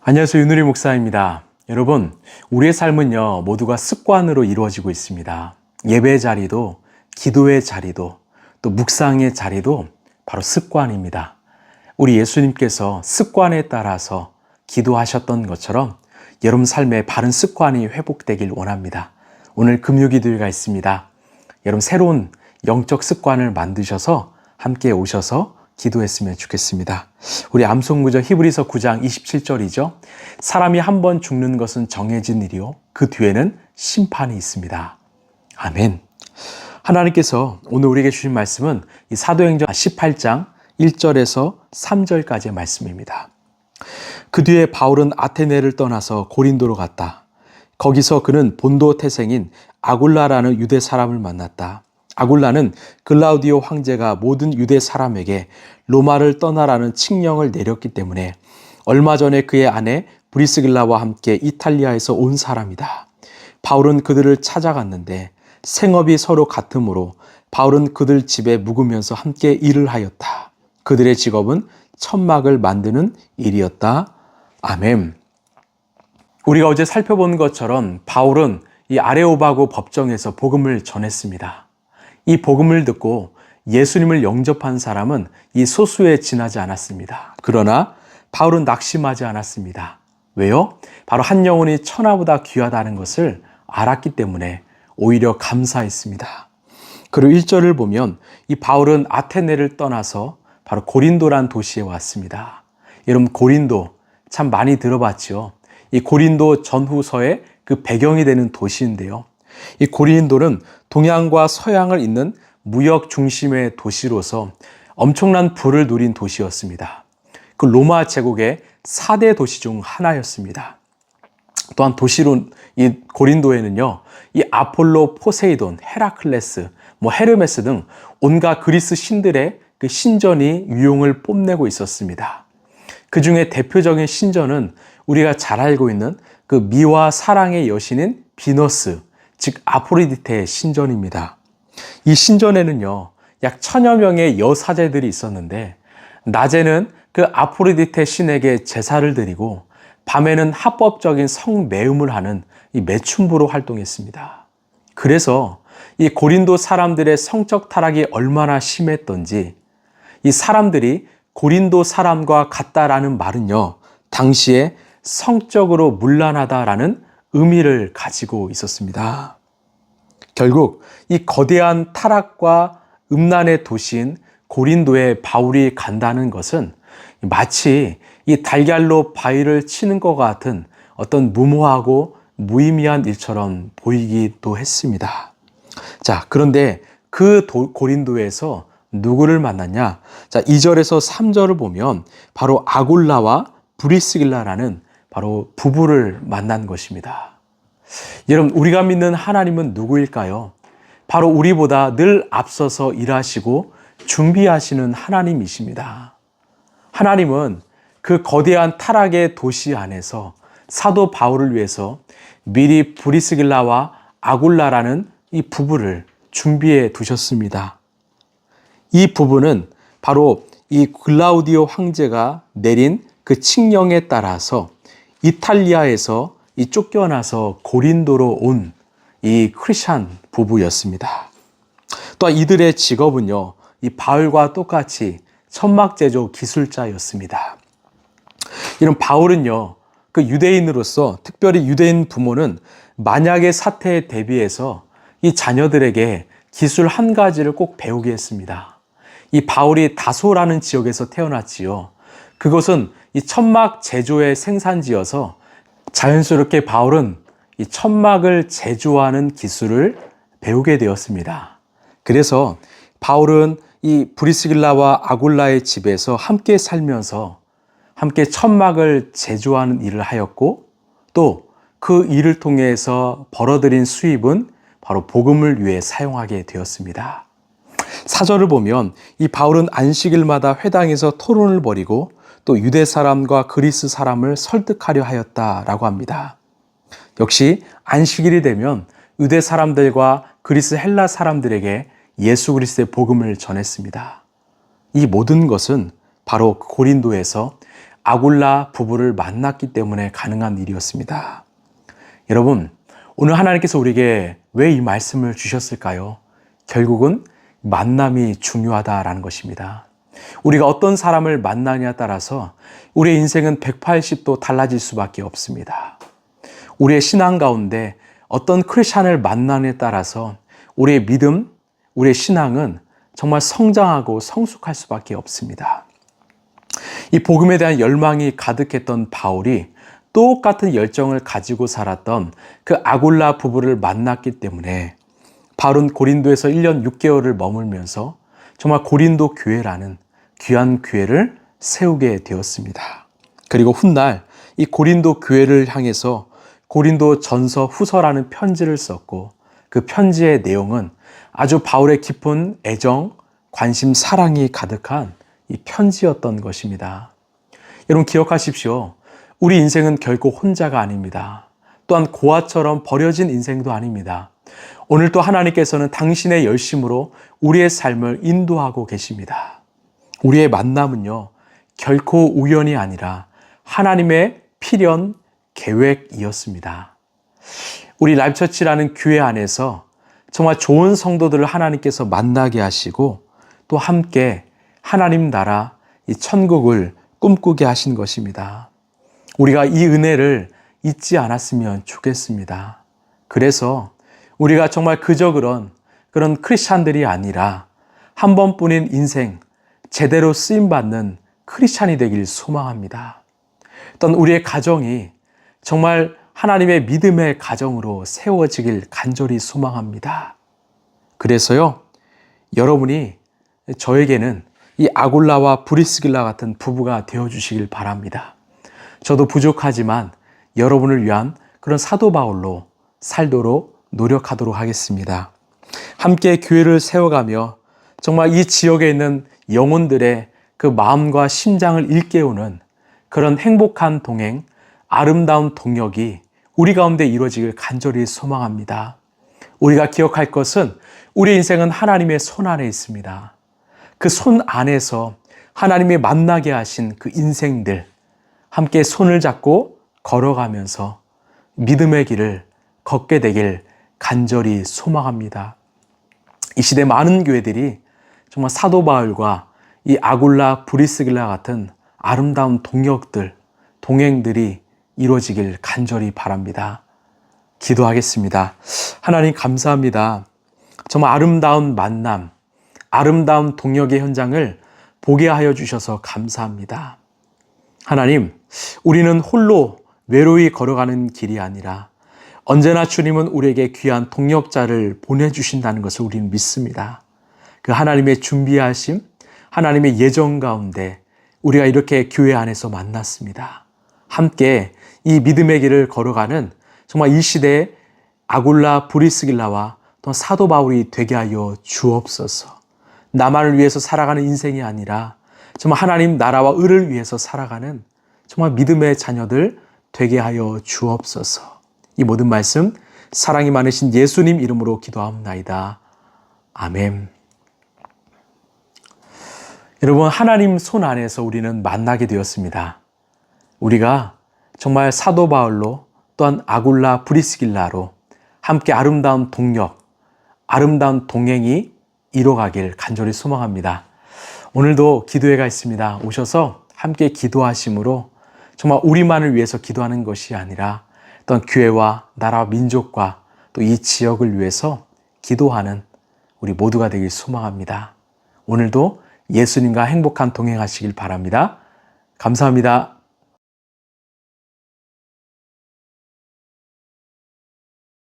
안녕하세요. 윤우리 목사입니다. 여러분, 우리의 삶은요, 모두가 습관으로 이루어지고 있습니다. 예배의 자리도, 기도의 자리도, 또 묵상의 자리도 바로 습관입니다. 우리 예수님께서 습관에 따라서 기도하셨던 것처럼 여러분 삶에 바른 습관이 회복되길 원합니다. 오늘 금요기도회가 있습니다. 여러분 새로운 영적 습관을 만드셔서 함께 오셔서 기도했으면 좋겠습니다. 우리 암송구절 히브리서 9장 27절이죠. 사람이 한 번 죽는 것은 정해진 일이요 그 뒤에는 심판이 있습니다. 아멘. 하나님께서 오늘 우리에게 주신 말씀은 이 사도행전 18장 1절에서 3절까지의 말씀입니다. 그 뒤에 바울은 아테네를 떠나서 고린도로 갔다. 거기서 그는 본도 태생인 아굴라라는 유대 사람을 만났다. 아굴라는 글라우디오 황제가 모든 유대 사람에게 로마를 떠나라는 칙령을 내렸기 때문에 얼마 전에 그의 아내 브리스길라와 함께 이탈리아에서 온 사람이다. 바울은 그들을 찾아갔는데 생업이 서로 같으므로 바울은 그들 집에 묵으면서 함께 일을 하였다. 그들의 직업은 천막을 만드는 일이었다. 아멘. 우리가 어제 살펴본 것처럼 바울은 이 아레오바고 법정에서 복음을 전했습니다. 이 복음을 듣고 예수님을 영접한 사람은 이 소수에 지나지 않았습니다. 그러나 바울은 낙심하지 않았습니다. 왜요? 바로 한 영혼이 천하보다 귀하다는 것을 알았기 때문에 오히려 감사했습니다. 그리고 1절을 보면 이 바울은 아테네를 떠나서 바로 고린도란 도시에 왔습니다. 여러분 고린도 참 많이 들어봤죠. 이 고린도 전후서의 그 배경이 되는 도시인데요. 이 고린도는 동양과 서양을 잇는 무역 중심의 도시로서 엄청난 부를 누린 도시였습니다. 그 로마 제국의 4대 도시 중 하나였습니다. 또한 도시로 이 고린도에는요, 이 아폴로, 포세이돈, 헤라클레스, 헤르메스 등 온갖 그리스 신들의 그 신전이 유용을 뽐내고 있었습니다. 그 중에 대표적인 신전은 우리가 잘 알고 있는 그 미와 사랑의 여신인 비너스, 즉 아프로디테의 신전입니다. 이 신전에는요, 약 1000여 명의 여사제들이 있었는데 낮에는 그 아프로디테 신에게 제사를 드리고 밤에는 합법적인 성매음을 하는 이 매춘부로 활동했습니다. 그래서 이 고린도 사람들의 성적 타락이 얼마나 심했던지 이 사람들이 고린도 사람과 같다라는 말은요, 당시에 성적으로 문란하다라는 의미를 가지고 있었습니다. 결국 이 거대한 타락과 음란의 도시인 고린도에 바울이 간다는 것은 마치 이 달걀로 바위를 치는 것 같은 어떤 무모하고 무의미한 일처럼 보이기도 했습니다. 자, 그런데 그 고린도에서 누구를 만났냐? 자, 2절에서 3절을 보면 바로 아굴라와 브리스길라라는 바로 부부를 만난 것입니다. 여러분, 우리가 믿는 하나님은 누구일까요? 바로 우리보다 늘 앞서서 일하시고 준비하시는 하나님이십니다. 하나님은 그 거대한 타락의 도시 안에서 사도 바울을 위해서 미리 브리스길라와 아굴라라는 이 부부를 준비해 두셨습니다. 이 부부는 바로 이 글라우디오 황제가 내린 그 칙령에 따라서 이탈리아에서 이 쫓겨나서 고린도로 온 이 크리스찬 부부였습니다. 또한 이들의 직업은요, 이 바울과 똑같이 천막 제조 기술자였습니다. 이런 바울은요, 그 유대인으로서 특별히 유대인 부모는 만약의 사태에 대비해서 이 자녀들에게 기술 한 가지를 꼭 배우게 했습니다. 이 바울이 다소라는 지역에서 태어났지요. 그것은 이 천막 제조의 생산지여서 자연스럽게 바울은 이 천막을 제조하는 기술을 배우게 되었습니다. 그래서 바울은 이 브리스길라와 아굴라의 집에서 함께 살면서 함께 천막을 제조하는 일을 하였고 또 그 일을 통해서 벌어들인 수입은 바로 복음을 위해 사용하게 되었습니다. 4절을 보면 이 바울은 안식일마다 회당에서 토론을 벌이고 또 유대 사람과 그리스 사람을 설득하려 하였다라고 합니다. 역시 안식일이 되면 유대 사람들과 그리스 헬라 사람들에게 예수 그리스도의 복음을 전했습니다. 이 모든 것은 바로 고린도에서 아굴라 부부를 만났기 때문에 가능한 일이었습니다. 여러분, 오늘 하나님께서 우리에게 왜 이 말씀을 주셨을까요? 결국은 만남이 중요하다라는 것입니다. 우리가 어떤 사람을 만나냐에 따라서 우리의 인생은 180도 달라질 수밖에 없습니다. 우리의 신앙 가운데 어떤 크리스찬을 만나냐에 따라서 우리의 믿음, 우리의 신앙은 정말 성장하고 성숙할 수밖에 없습니다. 이 복음에 대한 열망이 가득했던 바울이 똑같은 열정을 가지고 살았던 그 아굴라 부부를 만났기 때문에 바울은 고린도에서 1년 6개월을 머물면서 정말 고린도 교회라는 귀한 교회를 세우게 되었습니다. 그리고 훗날 이 고린도 교회를 향해서 고린도 전서 후서라는 편지를 썼고 그 편지의 내용은 아주 바울의 깊은 애정, 관심, 사랑이 가득한 이 편지였던 것입니다. 여러분 기억하십시오. 우리 인생은 결코 혼자가 아닙니다. 또한 고아처럼 버려진 인생도 아닙니다. 오늘도 하나님께서는 당신의 열심으로 우리의 삶을 인도하고 계십니다. 우리의 만남은요, 결코 우연이 아니라 하나님의 필연 계획이었습니다. 우리 라이프처치라는 교회 안에서 정말 좋은 성도들을 하나님께서 만나게 하시고 또 함께 하나님 나라, 이 천국을 꿈꾸게 하신 것입니다. 우리가 이 은혜를 잊지 않았으면 좋겠습니다. 그래서 우리가 정말 그저 그런 크리스찬들이 아니라 한 번뿐인 인생 제대로 쓰임받는 크리스찬이 되길 소망합니다. 또한 우리의 가정이 정말 하나님의 믿음의 가정으로 세워지길 간절히 소망합니다. 그래서요, 여러분이 저에게는 이 아굴라와 브리스길라 같은 부부가 되어주시길 바랍니다. 저도 부족하지만 여러분을 위한 그런 사도 바울로 살도록 노력하도록 하겠습니다. 함께 교회를 세워가며 정말 이 지역에 있는 영혼들의 그 마음과 심장을 일깨우는 그런 행복한 동행, 아름다운 동역이 우리 가운데 이루어지길 간절히 소망합니다. 우리가 기억할 것은 우리 인생은 하나님의 손 안에 있습니다. 그 손 안에서 하나님이 만나게 하신 그 인생들, 함께 손을 잡고 걸어가면서 믿음의 길을 걷게 되길 간절히 소망합니다. 이 시대 많은 교회들이 정말 사도 바울과 이 아굴라, 브리스길라 같은 아름다운 동역들, 동행들이 이루어지길 간절히 바랍니다. 기도하겠습니다. 하나님 감사합니다. 정말 아름다운 만남, 아름다운 동역의 현장을 보게 하여 주셔서 감사합니다. 하나님, 우리는 홀로 외로이 걸어가는 길이 아니라 언제나 주님은 우리에게 귀한 동역자를 보내주신다는 것을 우리는 믿습니다. 그 하나님의 준비하심, 하나님의 예정 가운데 우리가 이렇게 교회 안에서 만났습니다. 함께 이 믿음의 길을 걸어가는 정말 이 시대의 아굴라, 브리스길라와 또 사도 바울이 되게 하여 주옵소서. 나만을 위해서 살아가는 인생이 아니라 정말 하나님 나라와 의를 위해서 살아가는 정말 믿음의 자녀들 되게 하여 주옵소서. 이 모든 말씀 사랑이 많으신 예수님 이름으로 기도하옵나이다. 아멘. 여러분, 하나님 손 안에서 우리는 만나게 되었습니다. 우리가 정말 사도 바울로 또한 아굴라, 브리스길라로 함께 아름다운 동역, 아름다운 동행이 이뤄가길 간절히 소망합니다. 오늘도 기도회가 있습니다. 오셔서 함께 기도하심으로 정말 우리만을 위해서 기도하는 것이 아니라 또한 교회와 나라와 민족과 또 이 지역을 위해서 기도하는 우리 모두가 되길 소망합니다. 오늘도 예수님과 행복한 동행하시길 바랍니다. 감사합니다.